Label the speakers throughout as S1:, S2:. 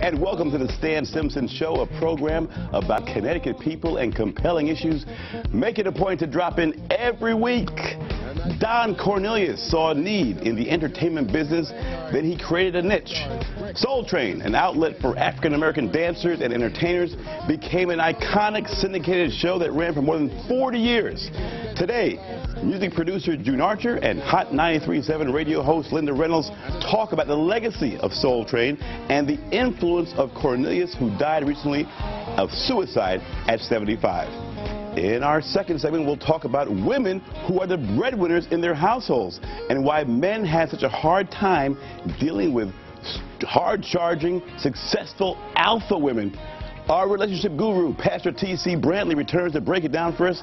S1: And welcome to the Stan Simpson Show, a program about Connecticut people and compelling issues. Make it a point to drop in every week. Don Cornelius saw a need in the entertainment business, then he created a niche. Soul Train, an outlet for African-American dancers and entertainers, became an iconic syndicated show that ran for more than 40 years. Today, music producer June Archer and Hot 93.7 radio host Linda Reynolds talk about the legacy of Soul Train and the influence of Cornelius, who died recently of suicide at 75. In our second segment, we'll talk about women who are the breadwinners in their households and why men have such a hard time dealing with hard-charging, successful alpha women. Our relationship guru, Pastor T.C. Brantley, returns to break it down for us.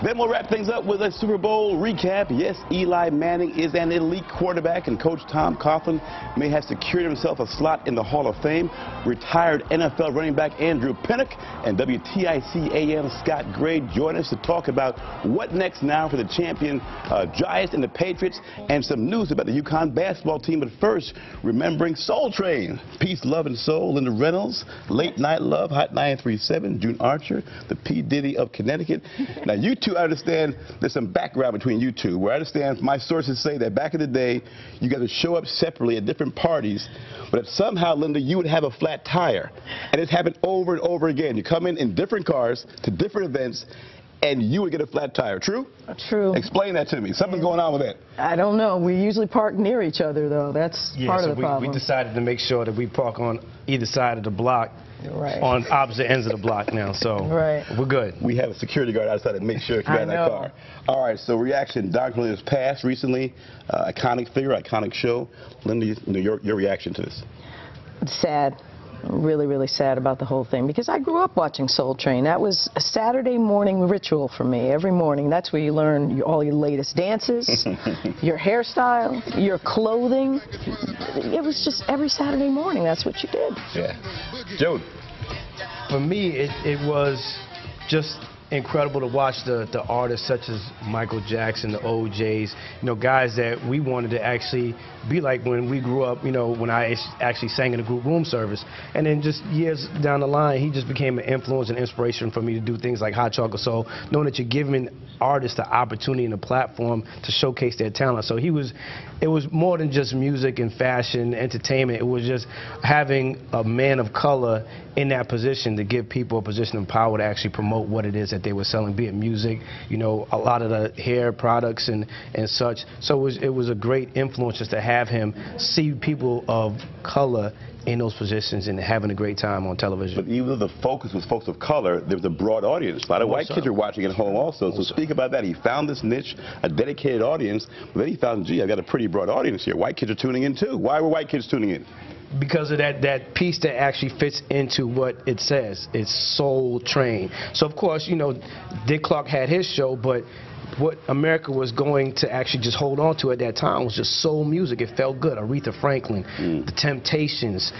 S1: Then we'll wrap things up with a Super Bowl recap. Yes, Eli Manning is an elite quarterback, and Coach Tom Coughlin may have secured himself a slot in the Hall of Fame. Retired NFL running back Andrew Pinnock and WTIC AM Scott Gray join us to talk about what next now for the champion Giants and the Patriots, and some news about the UConn basketball team. But first, remembering Soul Train. Peace, love, and soul. Linda Reynolds, Late Night Love, Hot 93.7, June Archer, the P. Diddy of Connecticut. Now, you two, I understand there's some background between you two, where I understand my sources say that back in the day, you guys would show up separately at different parties, but if somehow, Linda, you would have a flat tire. And it's happened over and over again. You come in different cars to different events, and you would get a flat tire. True?
S2: True.
S1: Explain that to me. Something's going on with it.
S2: I don't know. We usually park near each other, though. That's part of the problem.
S3: We decided to make sure that we park on either side of the block.
S2: Right.
S3: On opposite ends of the block now, so we're good.
S1: We have a security guard outside to make sure you got in that car. All right, so reaction. Don Cornelius passed recently. Iconic figure, iconic show. Linda, your reaction to this?
S2: Sad. Really, really sad about the whole thing, because I grew up watching Soul Train. That was a Saturday morning ritual for me. Every morning, that's where you learn all your latest dances, your hairstyle, your clothing. It was just every Saturday morning, that's what you did.
S1: Yeah. Joe?
S3: For me, it was just incredible to watch the artists such as Michael Jackson, the OJs, guys that we wanted to actually be like when we grew up, when I actually sang in a group room service. And then just years down the line, he just became an influence and inspiration for me to do things like Hot Chocolate Soul, knowing that you're giving artists the opportunity and the platform to showcase their talent. So it was more than just music and fashion, entertainment. It was just having a man of color in that position to give people a position of power to actually promote what it is that they were selling, be it music, a lot of the hair products and such. So it was a great influence just to have him see people of color in those positions and having a great time on television. But
S1: even though the focus was folks of color, there was a broad audience. A lot of white kids are watching at home also. So speak about that. He found this niche, a dedicated audience, but then he found, gee, I got a pretty broad audience here. White kids are tuning in too. Why were white kids tuning in?
S3: Because of that piece that actually fits into what it says. It's Soul Train. So of course, Dick Clark had his show, but what America was going to actually just hold on to at that time was just soul music. It felt good. Aretha Franklin, the Temptations,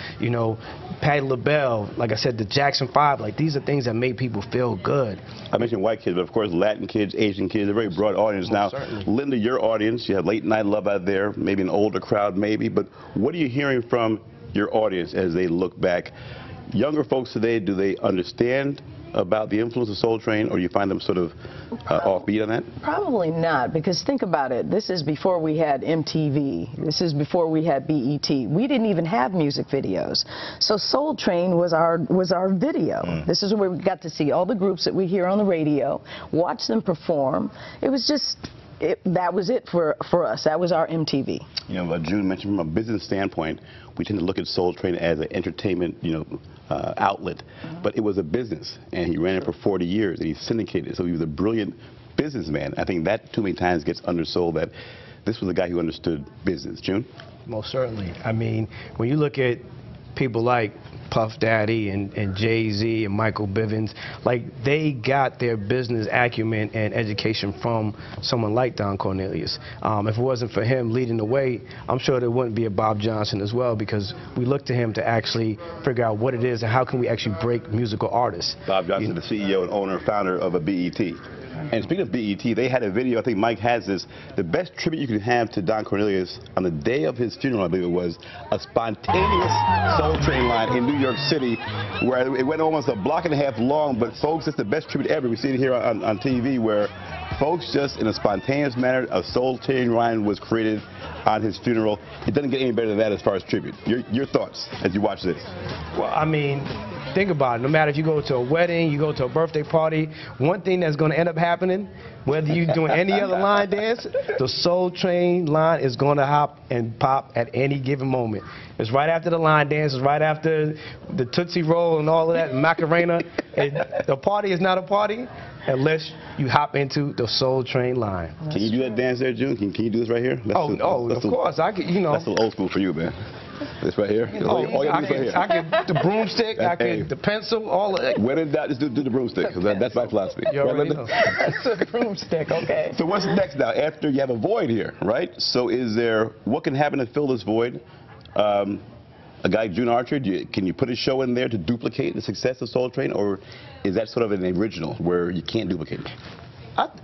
S3: Patti LaBelle, like I said, the Jackson 5. Like, these are things that made people feel good.
S1: I mentioned white kids, but of course Latin kids, Asian kids, a very broad audience. Now, Linda, your audience, you have Late Night Love out there, maybe an older crowd maybe, but what are you hearing from your audience as they look back? Younger folks today, do they understand about the influence of Soul Train, or do you find them sort of offbeat on that?
S2: Probably not, because think about it. This is before we had MTV. This is before we had BET. We didn't even have music videos. So Soul Train was our video. This is where we got to see all the groups that we hear on the radio, watch them perform. It was just, that was it for us. That was our MTV.
S1: June mentioned from a business standpoint, we tend to look at Soul Train as an entertainment, outlet, but it was a business, and he ran it for 40 years, and he syndicated it, so he was a brilliant businessman. I think that too many times gets undersold, that this was a guy who understood business. June?
S3: Most certainly. I mean, when you look at people like Puff Daddy and Jay-Z and Michael Bivins, like, they got their business acumen and education from someone like Don Cornelius. If it wasn't for him leading the way, I'm sure there wouldn't be a Bob Johnson as well, because we look to him to actually figure out what it is and how can we actually break musical artists.
S1: Bob Johnson, the CEO and owner, founder of a BET. And speaking of BET, they had a video, I think Mike has this, the best tribute you can have to Don Cornelius on the day of his funeral, I believe it was, a spontaneous Soul Train line in New York City, where it went almost a block and a half long. But folks, it's the best tribute ever. We see it here on TV, where folks just in a spontaneous manner, a Soul Train Ryan was created on his funeral. It doesn't get any better than that as far as tribute. Your thoughts as you watch this?
S3: Well, I mean, think about it. No matter if you go to a wedding, you go to a birthday party, one thing that's going to end up happening, whether you're doing any other line dance, the Soul Train line is going to hop and pop at any given moment. It's right after the line dance. It's right after the Tootsie Roll and all of that, Macarena. The party is not a party unless you hop into the Soul Train line.
S1: Can you do that dance there, June? Can you do this right here?
S3: Of course. I could, you know.
S1: That's a little old school for you, man. This right here?
S3: I get the broomstick, I get the pencil, all of that.
S1: When in doubt, just do the broomstick, because that's my philosophy.
S3: You already know.
S2: That's the broomstick, okay.
S1: So what's next now? After you have a void here, right? So what can happen to fill this void? A guy, June Archer, can you put a show in there to duplicate the success of Soul Train, or is that sort of an original where you can't duplicate it?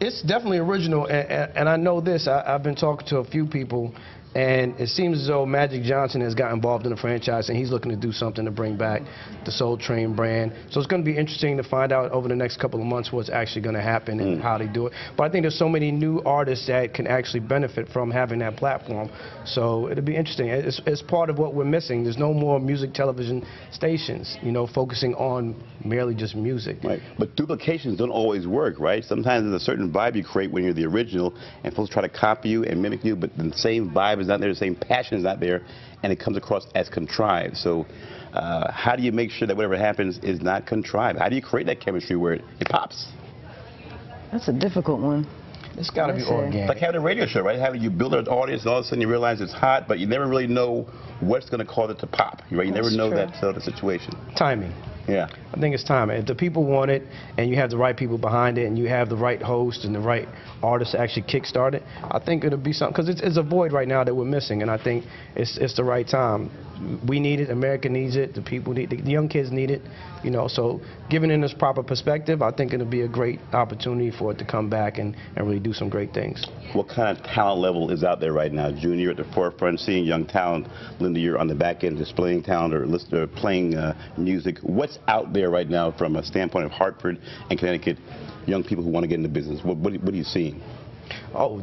S3: It's definitely original, and I know this. I've been talking to a few people, and it seems as though Magic Johnson has got involved in the franchise, and he's looking to do something to bring back the Soul Train brand. So it's going to be interesting to find out over the next couple of months what's actually going to happen and how they do it. But I think there's so many new artists that can actually benefit from having that platform. So it'll be interesting. It's part of what we're missing. There's no more music television stations, you know, focusing on merely just music.
S1: Right. But duplications don't always work, right? Sometimes there's a certain vibe you create when you're the original, and folks try to copy you and mimic you, but the same vibe is not there, the same passion is not there, and it comes across as contrived. So how do you make sure that whatever happens is not contrived? How do you create that chemistry where it pops?
S2: That's a difficult one.
S3: It's got to be organic.
S1: It's like having a radio show, right? Having you build an audience, and all of a sudden you realize it's hot, but you never really know what's going to cause it to pop. Right? You never know that sort of situation.
S3: Timing.
S1: Yeah.
S3: I think it's time. If the people want it, and you have the right people behind it, and you have the right host and the right artists to actually kickstart it, I think it'll be something, because it's a void right now that we're missing, and I think it's the right time. We need it. America needs it. The people need it. The young kids need it. You know, so giving it this proper perspective, I think it'll be a great opportunity for it to come back and really do some great things.
S1: What kind of talent level is out there right now? Junior at the forefront, seeing young talent. Linda, you're on the back end displaying talent or playing music. What's out there right now from a standpoint of Hartford and Connecticut, young people who want to get into business? What are you seeing?
S3: Oh,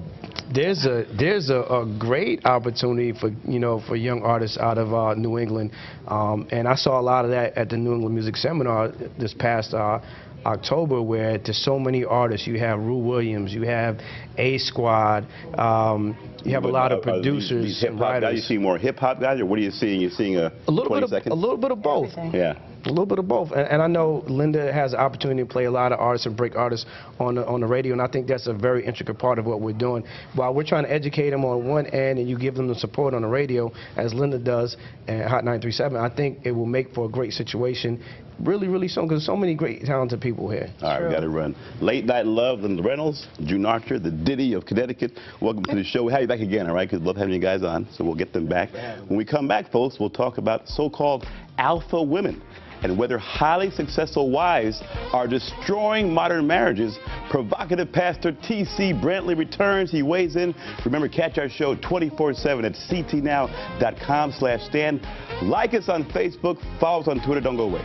S3: there's a great opportunity for young artists out of New England, and I saw a lot of that at the New England Music Seminar this past October, where there's so many artists. You have Rue Williams, you have A Squad, you have a lot of producers.
S1: These hip hop guys, you see more hip hop guys, or what are you seeing? You're seeing a little
S3: bit of both.
S1: Yeah.
S3: A little bit of both, and I know Linda has the opportunity to play a lot of artists and break artists on the radio, and I think that's a very intricate part of what we're doing. While we're trying to educate them on one end, and you give them the support on the radio, as Linda does at Hot 937, I think it will make for a great situation. Really, really soon, because so many great, talented people here.
S1: All right, we got to run. Late Night Love and Reynolds, June Archer, the Diddy of Connecticut. Welcome to the show. We'll have you back again, all right, because we love having you guys on, so we'll get them back. When we come back, folks, we'll talk about so-called alpha women and whether highly successful wives are destroying modern marriages. Provocative Pastor T.C. Brantley returns. He weighs in. Remember, catch our show 24/7 at ctnow.com/stand. Like us on Facebook. Follow us on Twitter. Don't go away.